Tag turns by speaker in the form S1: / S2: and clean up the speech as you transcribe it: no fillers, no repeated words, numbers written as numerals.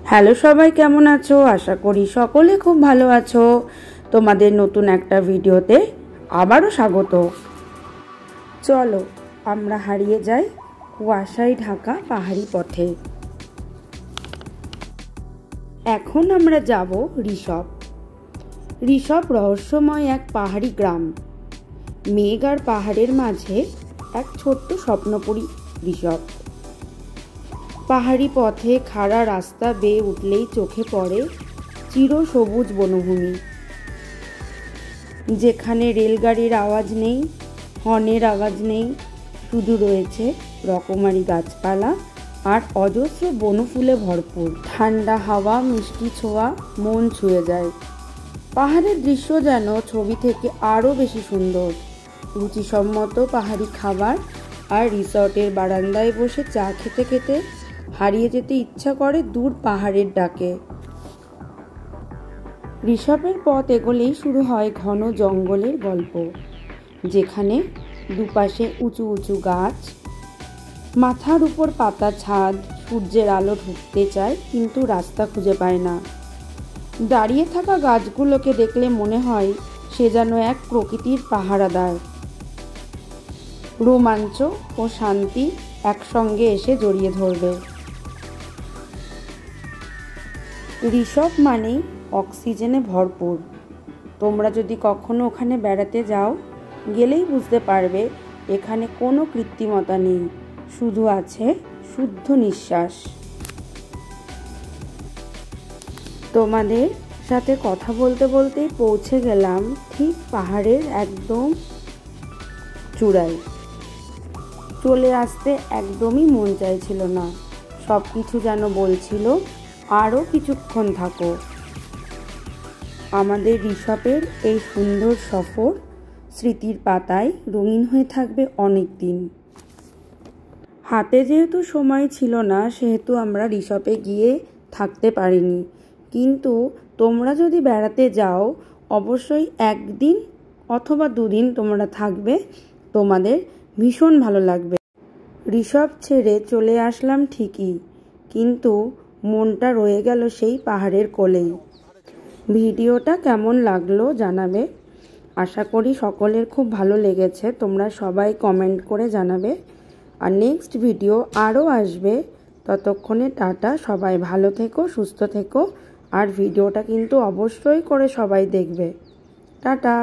S1: Hello সবাই, কেমন আছো? আশা করি সকলে খুব ভালো আছো। তোমাদের নতুন একটা ভিডিওতে আবারও স্বাগত। চলো আমরা হারিয়ে যাই কুয়াশায় ঢাকা পাহাড়ি পথে। এখন আমরা যাব ঋষভ। ঋষভ রহস্যময় এক পাহাড়ি গ্রাম। মেঘ আর পাহাড়ের মাঝে এক ছোট্ট স্বপ্নপুরী ঋষভ। পাহাড়ি পথে খাড়া রাস্তা বেয়ে উঠলেই চোখে পড়ে চিরসবুজ বনভূমি, যেখানে রেলগাড়ির আওয়াজ নেই, হর্নের আওয়াজ নেই, শুধু রয়েছে রকমারি গাছপালা আর অজস্র বনফুলে ভরপুর। ঠান্ডা হাওয়া, মিষ্টি ছোঁয়া মন ছুঁয়ে যায়। পাহাড়ের দৃশ্য যেন ছবি থেকে আরও বেশি সুন্দর। রুচিসম্মত পাহাড়ি খাবার আর রিসর্টের বারান্দায় বসে চা খেতে খেতে হারিয়ে যেতে ইচ্ছা করে দূর পাহাড়ের ডাকে। ঋষভের পথ এগোলেই শুরু হয় ঘন জঙ্গলের গল্প, যেখানে দুপাশে উঁচু উঁচু গাছ, মাথার উপর পাতা ছাদ, সূর্যের আলো ঢুকতে চায় কিন্তু রাস্তা খুঁজে পায় না। দাঁড়িয়ে থাকা গাছগুলোকে দেখলে মনে হয় সে যেন এক প্রকৃতির পাহারাদার। রোমাঞ্চ ও শান্তি একসঙ্গে এসে জড়িয়ে ধরবে। ঋষভ মানেই অক্সিজেনে ভরপুর। তোমরা যদি কখনো ওখানে বেড়াতে যাও, গেলেই বুঝতে পারবে এখানে কোনো কৃত্রিমতা নেই, শুধু আছে শুদ্ধ নিঃশ্বাস। তোমাদের সাথে কথা বলতে বলতেই পৌঁছে গেলাম ঠিক পাহাড়ের একদম চূড়ায়। চলে আসতে একদমই মন চাইছিল না, সব কিছু যেন বলছিল আরও কিছুক্ষণ থাকো। আমাদের ঋষভের এই সুন্দর সফর স্মৃতির পাতায় রঙিন হয়ে থাকবে অনেক দিন। হাতে যেহেতু সময় ছিল না, সেহেতু আমরা ঋষভে গিয়ে থাকতে পারিনি। কিন্তু তোমরা যদি বেড়াতে যাও, অবশ্যই একদিন অথবা দুদিন তোমরা থাকবে, তোমাদের ভীষণ ভালো লাগবে। ঋষভ ছেড়ে চলে আসলাম ঠিকই, কিন্তু মনটা রয়ে গেল সেই পাহাড়ের কোলেই। ভিডিওটা কেমন লাগলো জানাবে। আশা করি সকলের খুব ভালো লেগেছে। তোমরা সবাই কমেন্ট করে জানাবে। আর নেক্সট ভিডিও আরও আসবে। ততক্ষণে টাটা, সবাই ভালো থেকো, সুস্থ থেকো। আর ভিডিওটা কিন্তু অবশ্যই করে সবাই দেখবে। টাটা।